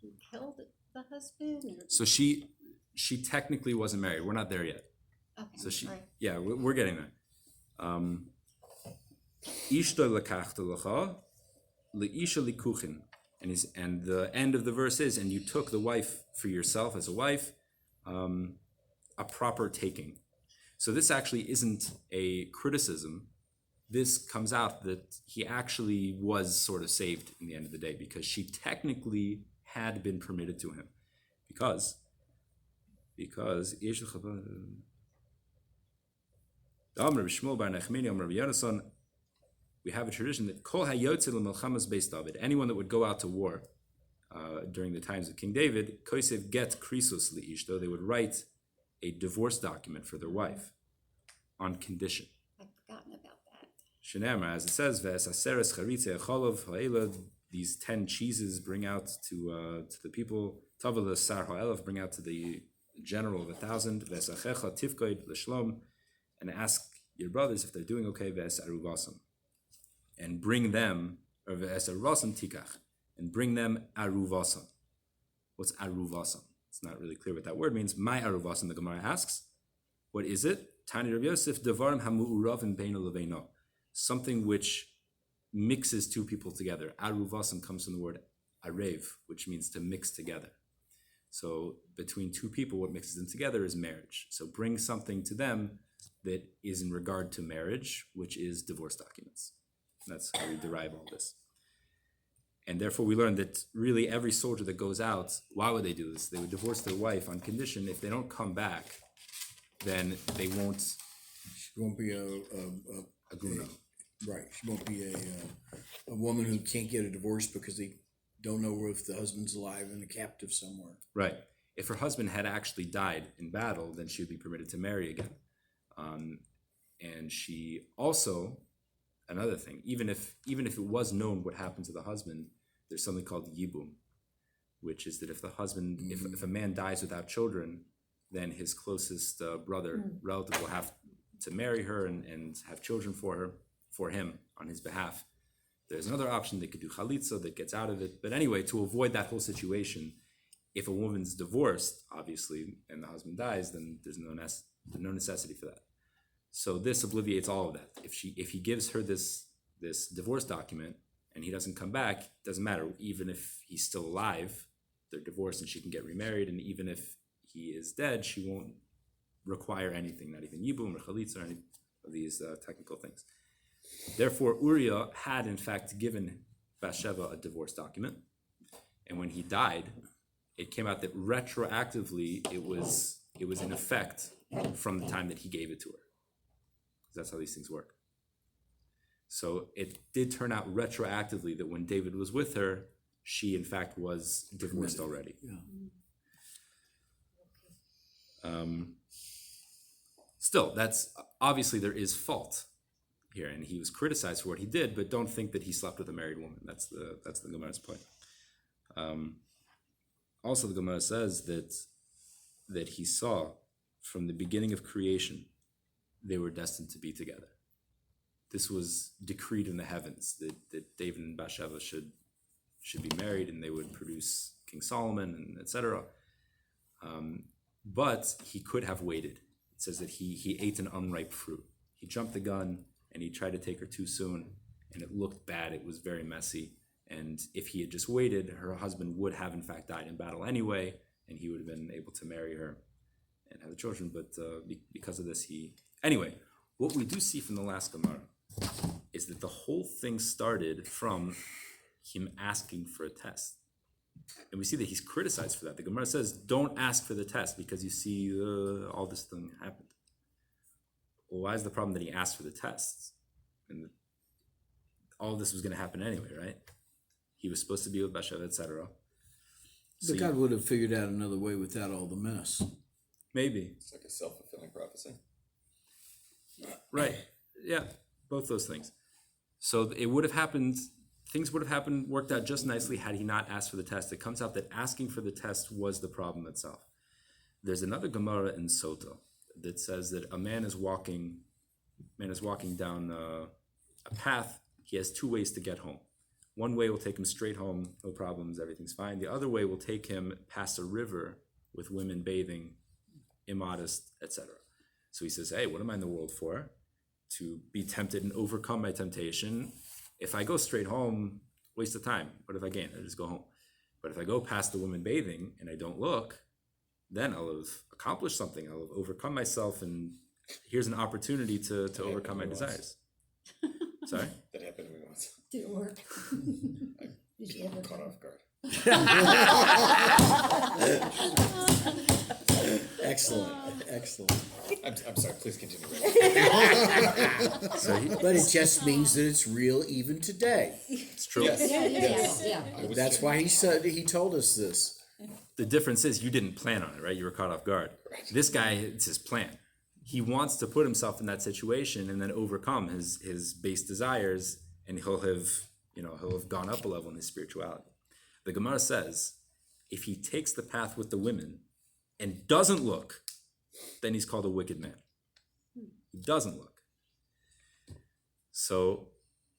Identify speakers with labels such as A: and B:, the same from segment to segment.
A: he killed the husband? Or...
B: So she technically wasn't married. We're not there yet.
A: Okay.
B: So she,
A: right.
B: yeah, we're getting there. Ishto lekachta lecha, leisha likuchin, and the end of the verse is, and you took the wife for yourself as a wife, a proper taking. So this actually isn't a criticism. This comes out that he actually was sort of saved in the end of the day because she technically had been permitted to him, because we have a tradition that kol hayotze l'melchamas beis David, anyone that would go out to war during the times of King David, kosev get krisos liishto, they would write a divorce document for their wife on condition.
A: I've forgotten about that.
B: Shenamar, as it says, ves aseres charitze echolov ha'elad, these 10 cheeses bring out to the people, tavala sar ha'elov, bring out to the general of 1,000, ves achecha tifkoid l'shlom, and ask your brothers if they're doing okay, ves aruvasam, and bring them, or ves aruvasam tikach, and bring them aruvasam. What's aruvasam? It's not really clear what that word means. My aruvasam, the Gemara asks, what is it? Tani Rabbi Yosef, devarim hamu'uravim beino leveino, something which mixes two people together. Aruvasam comes from the word arev, which means to mix together. So between two people, what mixes them together is marriage. So bring something to them that is in regard to marriage, which is divorce documents. That's how we derive all this. And therefore we learn that really every soldier that goes out, why would they do this? They would divorce their wife on condition if they don't come back, then they won't.
C: She won't be
B: a guna.
C: Right. She won't be a woman who can't get a divorce because they don't know if the husband's alive and a captive somewhere.
B: Right. If her husband had actually died in battle, then she would be permitted to marry again. And she also, another thing, even if it was known what happened to the husband, there's something called yibum, which is that if the husband, if a man dies without children, then his closest relative will have to marry her and have children for him on his behalf. There's another option, they could do chalitza that gets out of it. But anyway, to avoid that whole situation, if a woman's divorced, obviously, and the husband dies, then there's no necessity for that. So this obliviates all of that. If he gives her this divorce document and he doesn't come back, it doesn't matter. Even if he's still alive, they're divorced and she can get remarried. And even if he is dead, she won't require anything, not even yibum or chalitza or any of these technical things. Therefore, Uriah had in fact given Bathsheba a divorce document, and when he died, it came out that retroactively it was in effect from the time that he gave it to her. That's how these things work. So it did turn out retroactively that when David was with her, she in fact was divorced already.
C: Yeah.
B: Still, that's obviously there is fault here, and he was criticized for what he did, but don't think that he slept with a married woman. That's the Gemara's point. Also, the Gemara says that he saw from the beginning of creation they were destined to be together. This was decreed in the heavens that David and Bathsheba should be married, and they would produce King Solomon, and etc. But he could have waited. It says that he ate an unripe fruit. He jumped the gun and he tried to take her too soon, and it looked bad. It was very messy. And if he had just waited, her husband would have in fact died in battle anyway, and he would have been able to marry her and have the children. But because of this, anyway, what we do see from the last Gemara is that the whole thing started from him asking for a test. And we see that he's criticized for that. The Gemara says, don't ask for the test because you see all this thing happened. Well, why is the problem that he asked for the tests? And all this was going to happen anyway, right? He was supposed to be with Bathsheba, etc.
C: But God would have figured out another way without all the mess.
B: Maybe.
D: It's like a self-fulfilling prophecy.
B: Right. Yeah, both those things. So it would have happened, things would have happened, worked out just nicely had he not asked for the test. It comes out that asking for the test was the problem itself. There's another Gemara in Sota that says that a man is walking down a path. He has two ways to get home. One way will take him straight home, no problems, everything's fine. The other way will take him past a river with women bathing, immodest, etc. So he says, hey, what am I in the world for? To be tempted and overcome my temptation. If I go straight home, waste of time. What if I gain? I just go home. But if I go past the woman bathing and I don't look, then I'll have accomplished something. I'll have overcome myself, and here's an opportunity to overcome my desires. Sorry?
D: That happened to me once.
A: Did it work? Did you ever?
D: Caught off guard.
C: Excellent.
D: I'm sorry, please continue.
C: But it just means that it's real even today.
B: It's true.
D: Yes.
A: Yeah.
D: I was
C: That's
D: kidding.
C: why he told us this.
B: The difference is you didn't plan on it, right? You were caught off guard.
D: Right.
B: This guy, it's his plan. He wants to put himself in that situation and then overcome his base desires, and he'll have gone up a level in his spirituality. The Gemara says, if he takes the path with the women and doesn't look, then he's called a wicked man. He doesn't look. So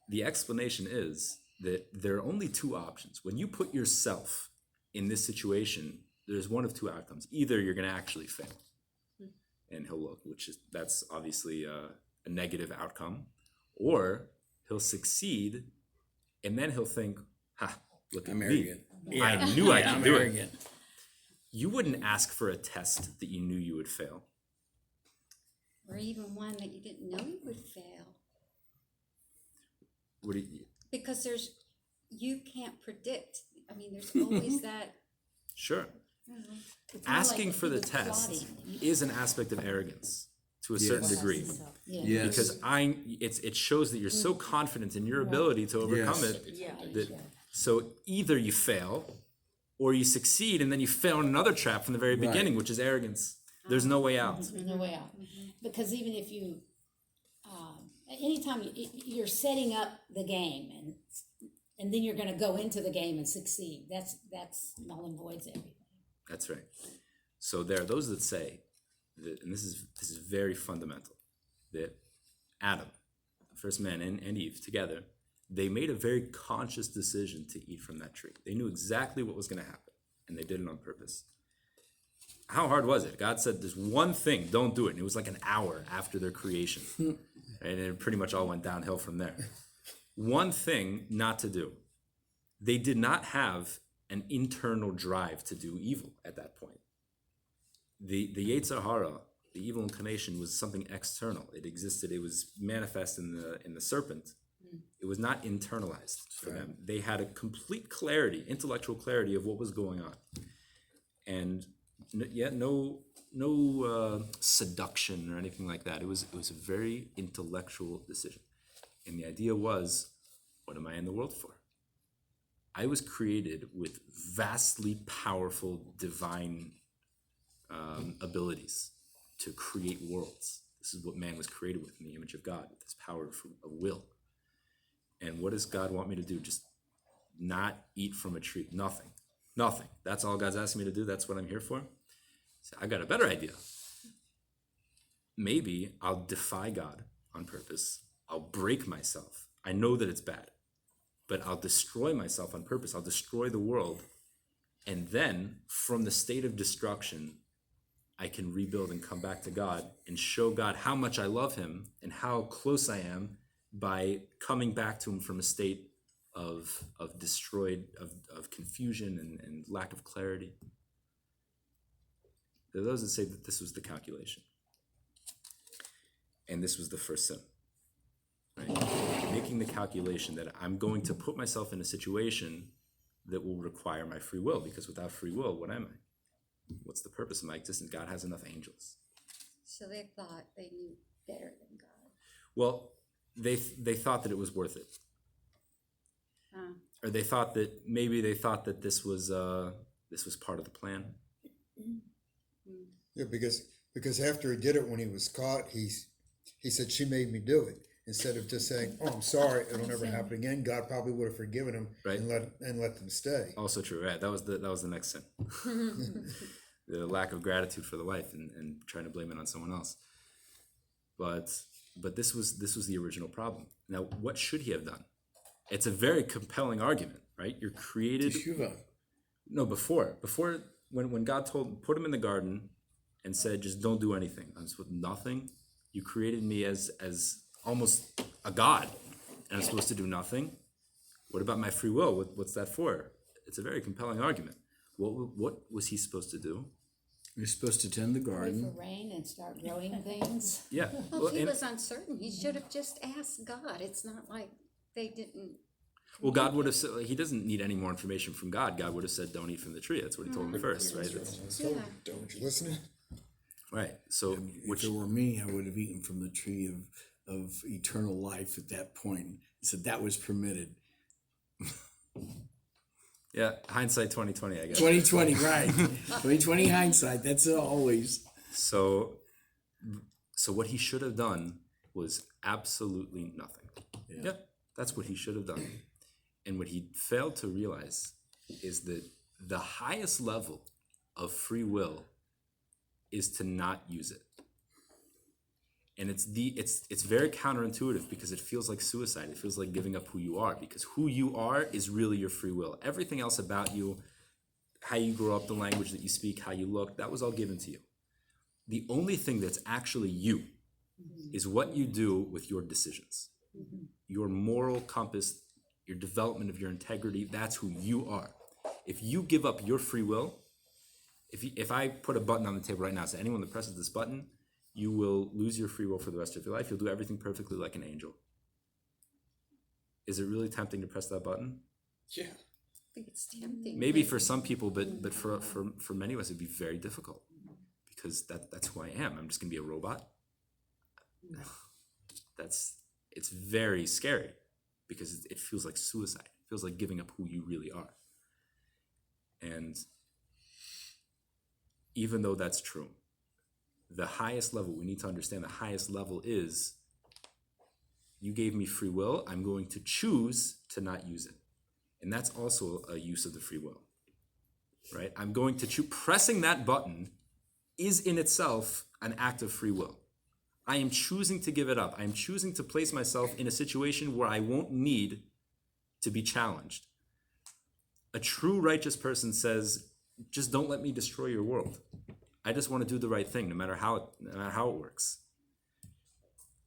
B: the explanation is that there are only two options. When you put yourself in this situation, there's one of two outcomes. Either you're going to actually fail, and he'll look, that's obviously a negative outcome, or he'll succeed, and then he'll think, look at
C: I'm
B: me.
C: arrogant.
B: I knew I could do it.
C: arrogant.
B: You wouldn't ask for a test that you knew you would fail.
A: Or even one that you didn't know you would fail.
B: What do you,
A: Because you can't predict. I mean, there's always that.
B: sure.
A: It's more
B: Asking
A: like
B: for the
A: he was
B: test
A: plotting.
B: is an aspect of arrogance to a certain
C: Yes.
B: degree.
A: Yeah.
C: Yes.
B: Because it shows that you're so confident in your ability to overcome
C: Yes.
B: it. So either you fail or you succeed, and then you fail in another trap from the very beginning, which is arrogance. There's no way out.
E: There's no way out. Because even if you, anytime you're setting up the game and then you're going to go into the game and succeed, that's null and voids everything.
B: That's right. So there are those that say that, and this is very fundamental, that Adam, the first man, and Eve together, they made a very conscious decision to eat from that tree. They knew exactly what was going to happen, and they did it on purpose. How hard was it? God said, there's one thing, don't do it. And it was like an hour after their creation. And it pretty much all went downhill from there. One thing not to do. They did not have an internal drive to do evil at that point. The Yetzer Hara, the evil inclination, was something external. It existed. It was manifest in the serpent. It was not internalized for them. They had a complete clarity, intellectual clarity of what was going on, and yet no seduction or anything like that. It was a very intellectual decision, and the idea was, what am I in the world for? I was created with vastly powerful divine abilities to create worlds. This is what man was created with, in the image of God, with this power of will. And what does God want me to do? Just not eat from a tree. Nothing. That's all God's asking me to do. That's what I'm here for. So I got a better idea. Maybe I'll defy God on purpose. I'll break myself. I know that it's bad, but I'll destroy myself on purpose. I'll destroy the world. And then from the state of destruction, I can rebuild and come back to God and show God how much I love him and how close I am by coming back to him from a state of destroyed, of confusion and lack of clarity. There are those that say that this was the calculation. And this was the first sin. Right? Making the calculation that I'm going to put myself in a situation that will require my free will, because without free will, what am I? What's the purpose of my existence? God has enough angels.
A: So they thought they knew better than God.
B: Well, they thought that it was worth it. Or they thought that this was part of the plan.
F: Yeah, because after he did it, when he was caught, he said, "She made me do it." Instead of just saying, "Oh, I'm sorry, it'll never happen again," God probably would have forgiven him,
B: Right.
F: and let them stay.
B: Also true, right? That was the next sin. The lack of gratitude for the wife and trying to blame it on someone else. But this was the original problem. Now, what should he have done? It's a very compelling argument, right? You're created.
C: Teshuva.
B: No, before when God put him in the garden and said, just don't do anything. I'm supposed nothing. You created me as almost a god, and I'm supposed to do nothing. What about my free will? What's that for? It's a very compelling argument. What was he supposed to do?
C: You're supposed to tend the
E: Wait
C: garden.
E: for rain and start growing things.
B: Yeah.
A: Well, if he
B: and-
A: was uncertain, he should have just asked God. It's not like they didn't.
B: Well, God would have said, he doesn't need any more information from God. God would have said, don't eat from the tree. That's what he told him first, right?
A: Yeah.
F: Don't you listening?
B: Right. So,
C: If it were me, I would have eaten from the tree of eternal life at that point. He said that was permitted.
B: yeah, hindsight 2020, I guess.
C: 2020, right. 2020 hindsight, that's always.
B: So what he should have done was absolutely nothing. Yeah, that's what he should have done. And what he failed to realize is that the highest level of free will is to not use it. And it's very counterintuitive because it feels like suicide. It feels like giving up who you are, because who you are is really your free will. Everything else about you, how you grew up, the language that you speak, how you look, that was all given to you. The only thing that's actually you is what you do with your decisions. Your moral compass, your development of your integrity, that's who you are. If you give up your free will, if I put a button on the table right now, so anyone that presses this button, you will lose your free will for the rest of your life. You'll do everything perfectly like an angel. Is it really tempting to press that button?
D: Yeah.
A: I think it's tempting.
B: Maybe for some people, but for many of us, it'd be very difficult because that's who I am. I'm just gonna be a robot. It's very scary because it feels like suicide. It feels like giving up who you really are. And even though that's true, the highest level, we need to understand the highest level is, you gave me free will, I'm going to choose to not use it. And that's also a use of the free will, right? I'm going to choose, pressing that button is in itself an act of free will. I am choosing to give it up. I am choosing to place myself in a situation where I won't need to be challenged. A true righteous person says, just don't let me destroy your world. I just want to do the right thing, no matter how it works.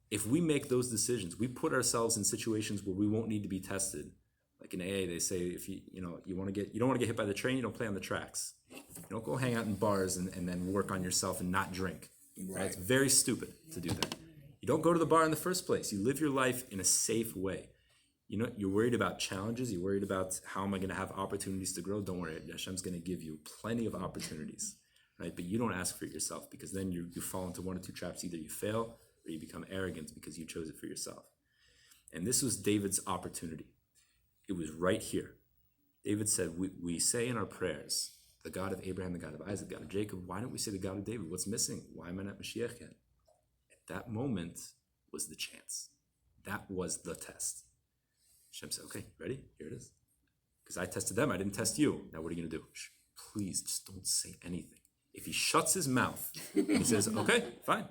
B: If we make those decisions, we put ourselves in situations where we won't need to be tested. Like in AA, they say if you don't want to get hit by the train, you don't play on the tracks. You don't go hang out in bars and then work on yourself and not drink. Right? It's very stupid to do that. You don't go to the bar in the first place. You live your life in a safe way. You know, you're worried about challenges. You're worried about how am I going to have opportunities to grow. Don't worry, Hashem's going to give you plenty of opportunities, right? But you don't ask for it yourself, because then you fall into one or two traps. Either you fail or you become arrogant because you chose it for yourself. And this was David's opportunity. It was right here. David said, we say in our prayers, the God of Abraham, the God of Isaac, the God of Jacob. Why don't we say the God of David? What's missing? Why am I not Mashiach yet? At that moment was the chance. That was the test. Hashem said, okay, ready? Here it is. Because I tested them, I didn't test you. Now what are you going to do? Shh, please, just don't say anything. If he shuts his mouth, he says, okay, fine.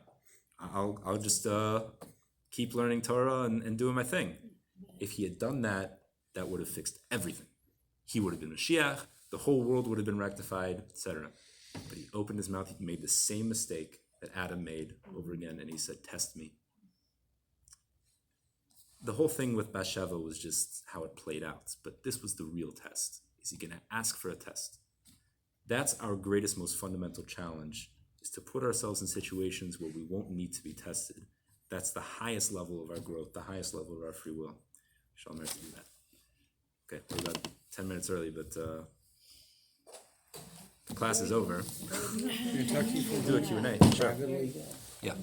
B: I'll just keep learning Torah and doing my thing. If he had done that, that would have fixed everything. He would have been Mashiach, the whole world would have been rectified, etc. But he opened his mouth, he made the same mistake that Adam made over again, and he said, test me. The whole thing with Bathsheba was just how it played out, but this was the real test. Is he going to ask for a test? That's our greatest, most fundamental challenge, is to put ourselves in situations where we won't need to be tested. That's the highest level of our growth, the highest level of our free will. Shalom to do that. Okay, we're about 10 minutes early, but the class is over. We'll do a Q&A. Sure. Yeah.